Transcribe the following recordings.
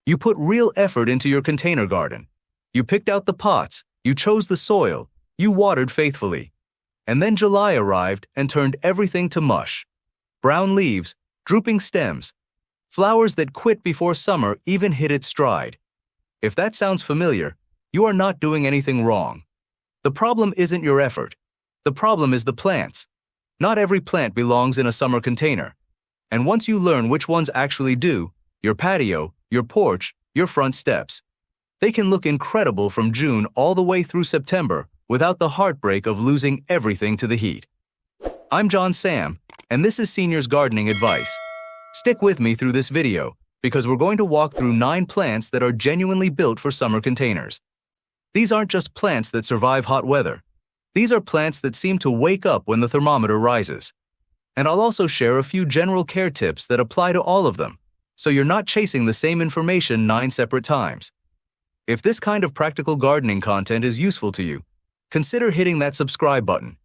You put real effort into your container garden. You picked out the pots, you chose the soil, you watered faithfully. And then July arrived and turned everything to mush. Brown leaves, drooping stems, flowers that quit before summer even hit its stride. If that sounds familiar, you are not doing anything wrong. The problem isn't your effort. The problem is the plants. Not every plant belongs in a summer container. And once you learn which ones actually do, your patio, your porch, your front steps, they can look incredible from June all the way through September without the heartbreak of losing everything to the heat. I'm John Sam, and this is Seniors Gardening Advice. Stick with me through this video, because we're going to walk through 9 plants that are genuinely built for summer containers. These aren't just plants that survive hot weather. These are plants that seem to wake up when the thermometer rises. And I'll also share a few general care tips that apply to all of them, so you're not chasing the same information 9 separate times. If this kind of practical gardening content is useful to you, consider hitting that subscribe button.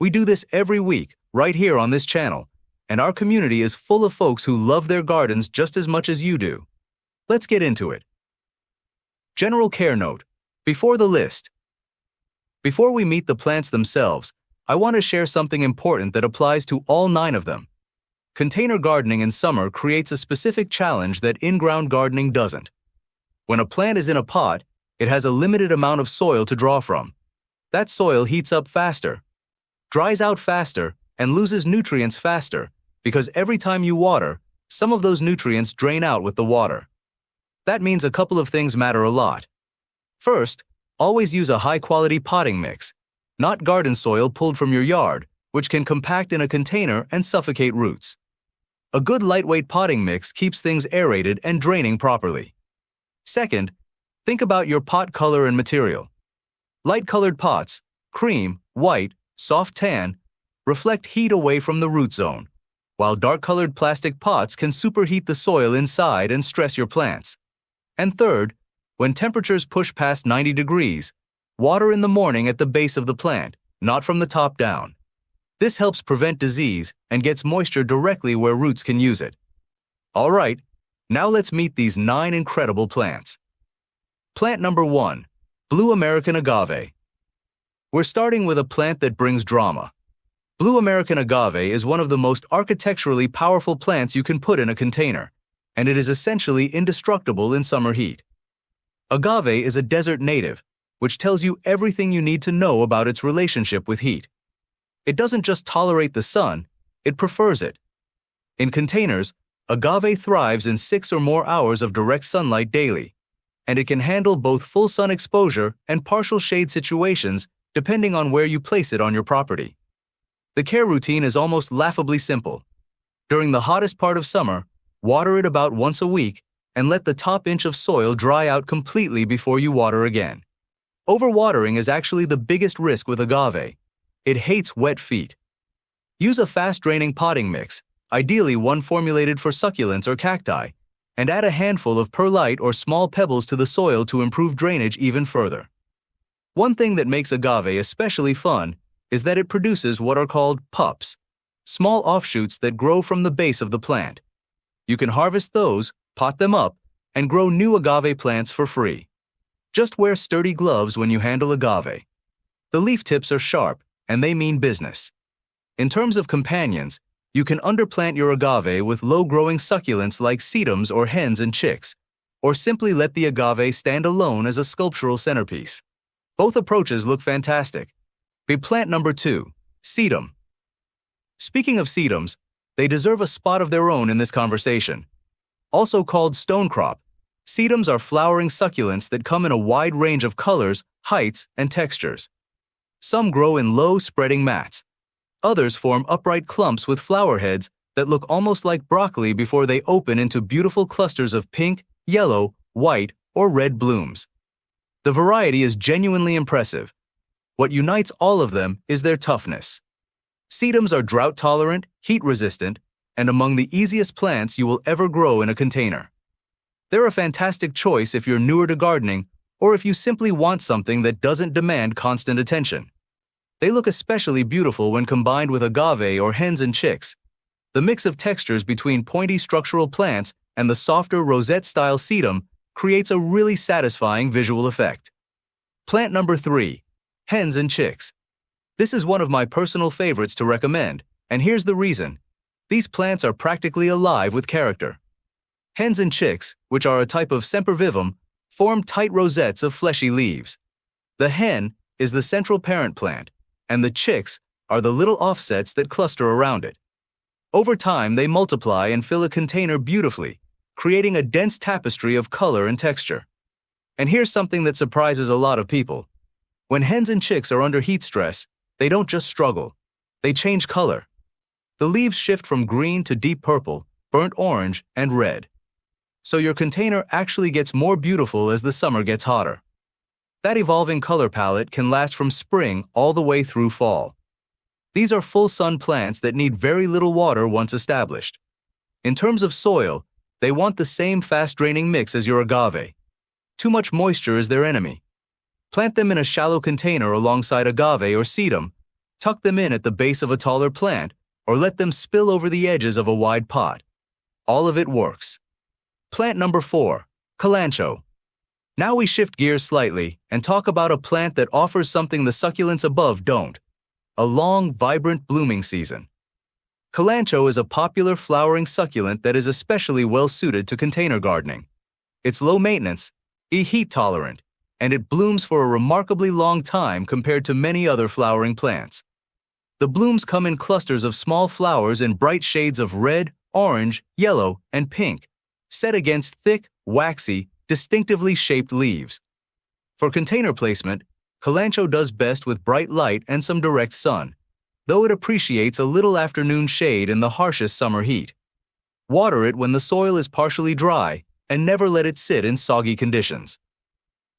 We do this every week, right here on this channel, and our community is full of folks who love their gardens just as much as you do. Let's get into it. General care note. Before the list. Before we meet the plants themselves, I want to share something important that applies to all 9 of them. Container gardening in summer creates a specific challenge that in-ground gardening doesn't. When a plant is in a pot, it has a limited amount of soil to draw from. That soil heats up faster, dries out faster, and loses nutrients faster, because every time you water, some of those nutrients drain out with the water. That means a couple of things matter a lot. First, always use a high-quality potting mix, not garden soil pulled from your yard, which can compact in a container and suffocate roots. A good lightweight potting mix keeps things aerated and draining properly. Second, think about your pot color and material. Light-colored pots, cream, white, soft tan, reflect heat away from the root zone, while dark-colored plastic pots can superheat the soil inside and stress your plants. And third, when temperatures push past 90 degrees, water in the morning at the base of the plant, not from the top down. This helps prevent disease and gets moisture directly where roots can use it. All right, now let's meet these 9 incredible plants. Plant number 1, Blue American Agave. We're starting with a plant that brings drama. Blue American Agave is one of the most architecturally powerful plants you can put in a container, and it is essentially indestructible in summer heat. Agave is a desert native, which tells you everything you need to know about its relationship with heat. It doesn't just tolerate the sun, it prefers it. In containers, agave thrives in 6 or more hours of direct sunlight daily, and it can handle both full sun exposure and partial shade situations depending on where you place it on your property. The care routine is almost laughably simple. During the hottest part of summer, water it about once a week and let the top inch of soil dry out completely before you water again. Overwatering is actually the biggest risk with agave. It hates wet feet. Use a fast-draining potting mix, ideally one formulated for succulents or cacti, and add a handful of perlite or small pebbles to the soil to improve drainage even further. One thing that makes agave especially fun is that it produces what are called pups, small offshoots that grow from the base of the plant. You can harvest those, pot them up, and grow new agave plants for free. Just wear sturdy gloves when you handle agave. The leaf tips are sharp, and they mean business. In terms of companions, you can underplant your agave with low-growing succulents like sedums or hens and chicks, or simply let the agave stand alone as a sculptural centerpiece. Both approaches look fantastic. Plant number 2, sedum. Speaking of sedums, they deserve a spot of their own in this conversation. Also called stonecrop, sedums are flowering succulents that come in a wide range of colors, heights, and textures. Some grow in low, spreading mats. Others form upright clumps with flower heads that look almost like broccoli before they open into beautiful clusters of pink, yellow, white, or red blooms. The variety is genuinely impressive. What unites all of them is their toughness. Sedums are drought-tolerant, heat-resistant, and among the easiest plants you will ever grow in a container. They're a fantastic choice if you're newer to gardening or if you simply want something that doesn't demand constant attention. They look especially beautiful when combined with agave or hens and chicks. The mix of textures between pointy structural plants and the softer rosette-style sedum creates a really satisfying visual effect. Plant number 3. Hens and Chicks. This is one of my personal favorites to recommend, and here's the reason. These plants are practically alive with character. Hens and chicks, which are a type of sempervivum, form tight rosettes of fleshy leaves. The hen is the central parent plant, and the chicks are the little offsets that cluster around it. Over time, they multiply and fill a container beautifully, creating a dense tapestry of color and texture. And here's something that surprises a lot of people. When hens and chicks are under heat stress, they don't just struggle. They change color. The leaves shift from green to deep purple, burnt orange, and red. So your container actually gets more beautiful as the summer gets hotter. That evolving color palette can last from spring all the way through fall. These are full-sun plants that need very little water once established. In terms of soil, they want the same fast-draining mix as your agave. Too much moisture is their enemy. Plant them in a shallow container alongside agave or sedum, tuck them in at the base of a taller plant, or let them spill over the edges of a wide pot. All of it works. Plant number 4. Kalanchoe. Now we shift gears slightly and talk about a plant that offers something the succulents above don't: a long, vibrant blooming season. Kalanchoe is a popular flowering succulent that is especially well-suited to container gardening. It's low maintenance, heat-tolerant, and it blooms for a remarkably long time compared to many other flowering plants. The blooms come in clusters of small flowers in bright shades of red, orange, yellow, and pink, set against thick, waxy, distinctively shaped leaves. For container placement, Kalanchoe does best with bright light and some direct sun, though it appreciates a little afternoon shade in the harshest summer heat. Water it when the soil is partially dry, and never let it sit in soggy conditions.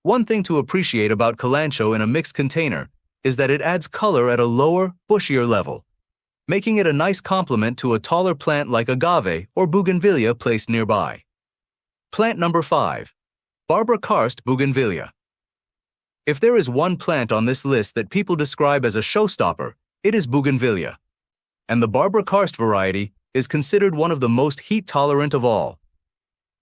One thing to appreciate about Kalanchoe in a mixed container is that it adds color at a lower, bushier level, making it a nice complement to a taller plant like agave or bougainvillea placed nearby. Plant number 5. Barbara Karst bougainvillea. If there is one plant on this list that people describe as a showstopper, it is bougainvillea. And the Barbara Karst variety is considered one of the most heat-tolerant of all.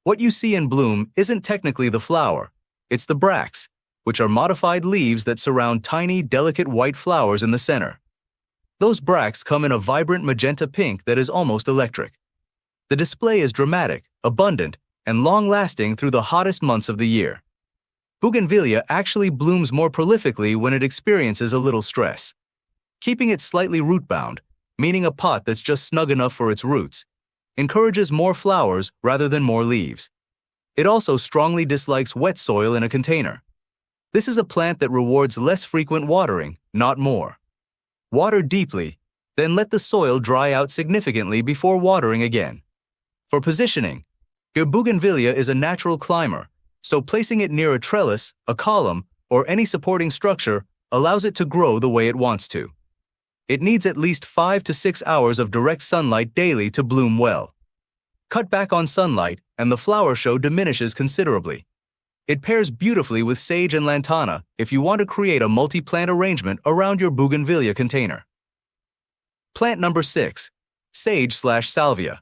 What you see in bloom isn't technically the flower, it's the bracts, which are modified leaves that surround tiny, delicate white flowers in the center. Those bracts come in a vibrant magenta pink that is almost electric. The display is dramatic, abundant, and long-lasting through the hottest months of the year. Bougainvillea actually blooms more prolifically when it experiences a little stress. Keeping it slightly root-bound, meaning a pot that's just snug enough for its roots, encourages more flowers rather than more leaves. It also strongly dislikes wet soil in a container. This is a plant that rewards less frequent watering, not more. Water deeply, then let the soil dry out significantly before watering again. For positioning, your bougainvillea is a natural climber, so placing it near a trellis, a column, or any supporting structure allows it to grow the way it wants to. It needs at least 5 to 6 hours of direct sunlight daily to bloom well. Cut back on sunlight, and the flower show diminishes considerably. It pairs beautifully with sage and lantana if you want to create a multi-plant arrangement around your bougainvillea container. Plant number 6. Sage/salvia.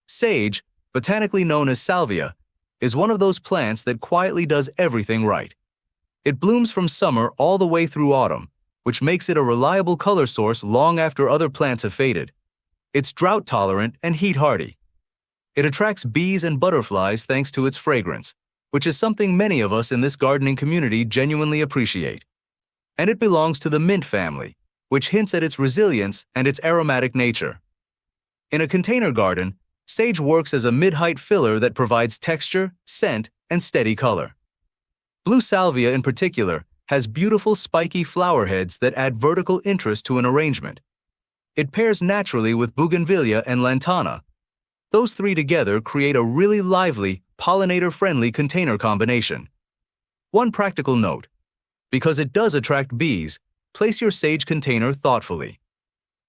Sage, botanically known as salvia, is one of those plants that quietly does everything right. It blooms from summer all the way through autumn, which makes it a reliable color source long after other plants have faded. It's drought-tolerant and heat-hardy. It attracts bees and butterflies thanks to its fragrance, which is something many of us in this gardening community genuinely appreciate. And it belongs to the mint family, which hints at its resilience and its aromatic nature. In a container garden, sage works as a mid-height filler that provides texture, scent, and steady color. Blue salvia in particular has beautiful spiky flower heads that add vertical interest to an arrangement. It pairs naturally with bougainvillea and lantana. Those three together create a really lively, pollinator-friendly container combination. One practical note: because it does attract bees, place your sage container thoughtfully.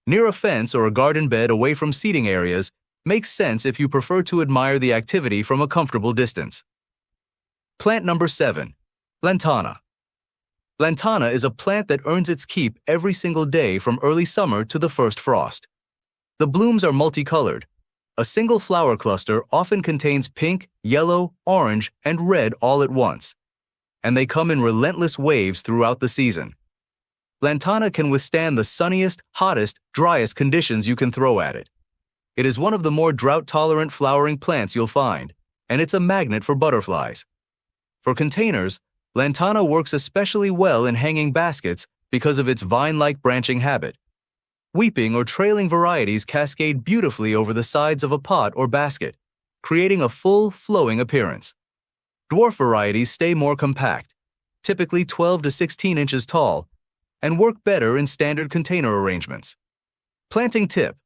Near a fence or a garden bed away from seating areas makes sense if you prefer to admire the activity from a comfortable distance. Plant number 7. Lantana. Lantana is a plant that earns its keep every single day from early summer to the first frost. The blooms are multicolored, A single flower cluster often contains pink, yellow, orange, and red all at once, and they come in relentless waves throughout the season. Lantana can withstand the sunniest, hottest, driest conditions you can throw at it. It is one of the more drought-tolerant flowering plants you'll find, and it's a magnet for butterflies. For containers, Lantana works especially well in hanging baskets because of its vine-like branching habit. Weeping or trailing varieties cascade beautifully over the sides of a pot or basket, creating a full, flowing appearance. Dwarf varieties stay more compact, typically 12 to 16 inches tall, and work better in standard container arrangements. Planting tip: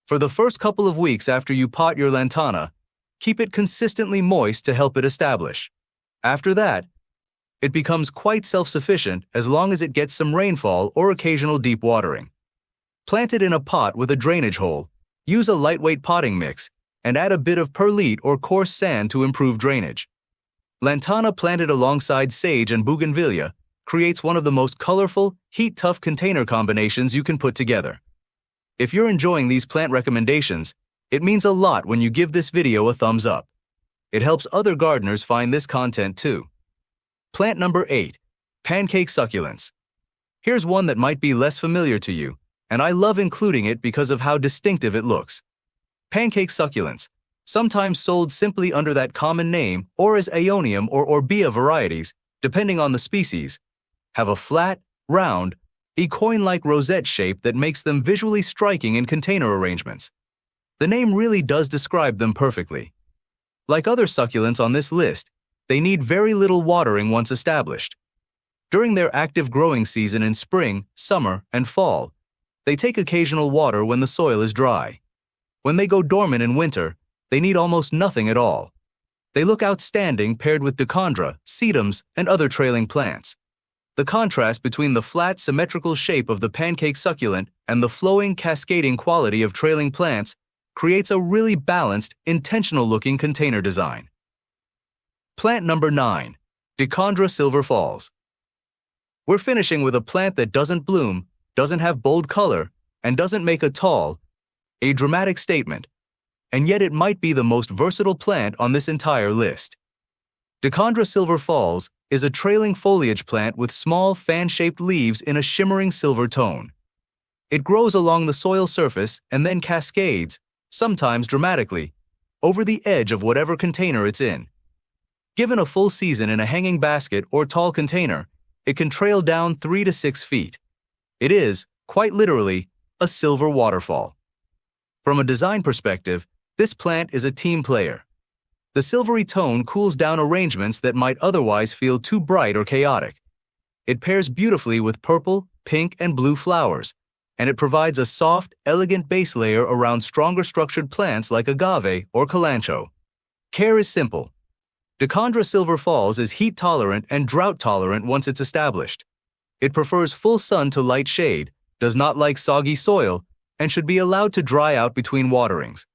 for the first couple of weeks after you pot your Lantana, keep it consistently moist to help it establish. After that, it becomes quite self-sufficient as long as it gets some rainfall or occasional deep watering. Plant it in a pot with a drainage hole, use a lightweight potting mix, and add a bit of perlite or coarse sand to improve drainage. Lantana planted alongside sage and bougainvillea creates one of the most colorful, heat-tough container combinations you can put together. If you're enjoying these plant recommendations, it means a lot when you give this video a thumbs up. It helps other gardeners find this content too. Plant number 8, pancake succulents. Here's one that might be less familiar to you, and I love including it because of how distinctive it looks. Pancake succulents, sometimes sold simply under that common name or as Aeonium or Orbea varieties, depending on the species, have a flat, round, ecoin-like rosette shape that makes them visually striking in container arrangements. The name really does describe them perfectly. Like other succulents on this list, they need very little watering once established. During their active growing season in spring, summer, and fall, they take occasional water when the soil is dry. When they go dormant in winter, they need almost nothing at all. They look outstanding paired with Dichondra, sedums, and other trailing plants. The contrast between the flat, symmetrical shape of the pancake succulent and the flowing, cascading quality of trailing plants creates a really balanced, intentional-looking container design. Plant number 9, Dichondra Silver Falls. We're finishing with a plant that doesn't bloom, doesn't have bold color, and doesn't make a dramatic statement, and yet it might be the most versatile plant on this entire list. Dichondra Silver Falls is a trailing foliage plant with small fan-shaped leaves in a shimmering silver tone. It grows along the soil surface and then cascades, sometimes dramatically, over the edge of whatever container it's in. Given a full season in a hanging basket or tall container, it can trail down 3 to 6 feet. It is, quite literally, a silver waterfall. From a design perspective, this plant is a team player. The silvery tone cools down arrangements that might otherwise feel too bright or chaotic. It pairs beautifully with purple, pink, and blue flowers, and it provides a soft, elegant base layer around stronger structured plants like agave or Kalanchoe. Care is simple. Dichondra Silver Falls is heat-tolerant and drought-tolerant once it's established. It prefers full sun to light shade, does not like soggy soil, and should be allowed to dry out between waterings.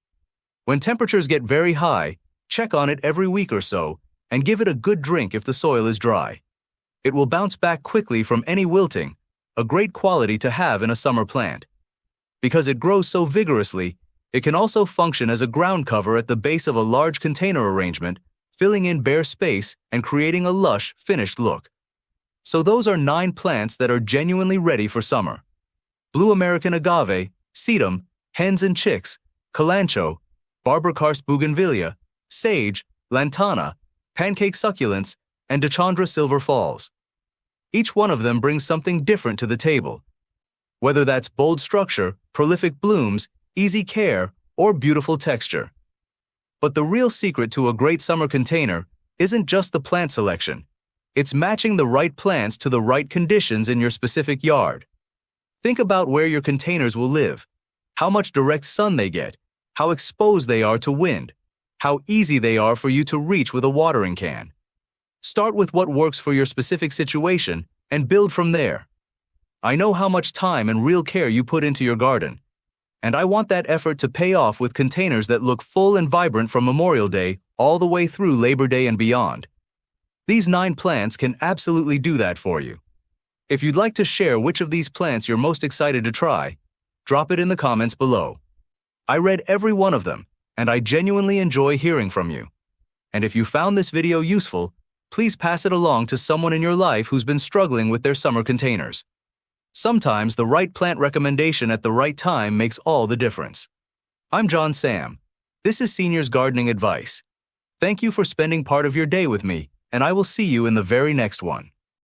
When temperatures get very high, check on it every week or so and give it a good drink if the soil is dry. It will bounce back quickly from any wilting, a great quality to have in a summer plant. Because it grows so vigorously, it can also function as a ground cover at the base of a large container arrangement, filling in bare space and creating a lush, finished look. So those are 9 plants that are genuinely ready for summer. Blue American Agave, sedum, Hens and Chicks, Kalanchoe, Barberkarst bougainvillea, sage, Lantana, pancake succulents, and Dichondra Silver Falls. Each one of them brings something different to the table. Whether that's bold structure, prolific blooms, easy care, or beautiful texture. But the real secret to a great summer container isn't just the plant selection. It's matching the right plants to the right conditions in your specific yard. Think about where your containers will live, how much direct sun they get, how exposed they are to wind, how easy they are for you to reach with a watering can. Start with what works for your specific situation and build from there. I know how much time and real care you put into your garden, and I want that effort to pay off with containers that look full and vibrant from Memorial Day all the way through Labor Day and beyond. These 9 plants can absolutely do that for you. If you'd like to share which of these plants you're most excited to try, drop it in the comments below. I read every one of them, and I genuinely enjoy hearing from you. And if you found this video useful, please pass it along to someone in your life who's been struggling with their summer containers. Sometimes the right plant recommendation at the right time makes all the difference. I'm John Sam. This is Seniors Gardening Advice. Thank you for spending part of your day with me, and I will see you in the very next one.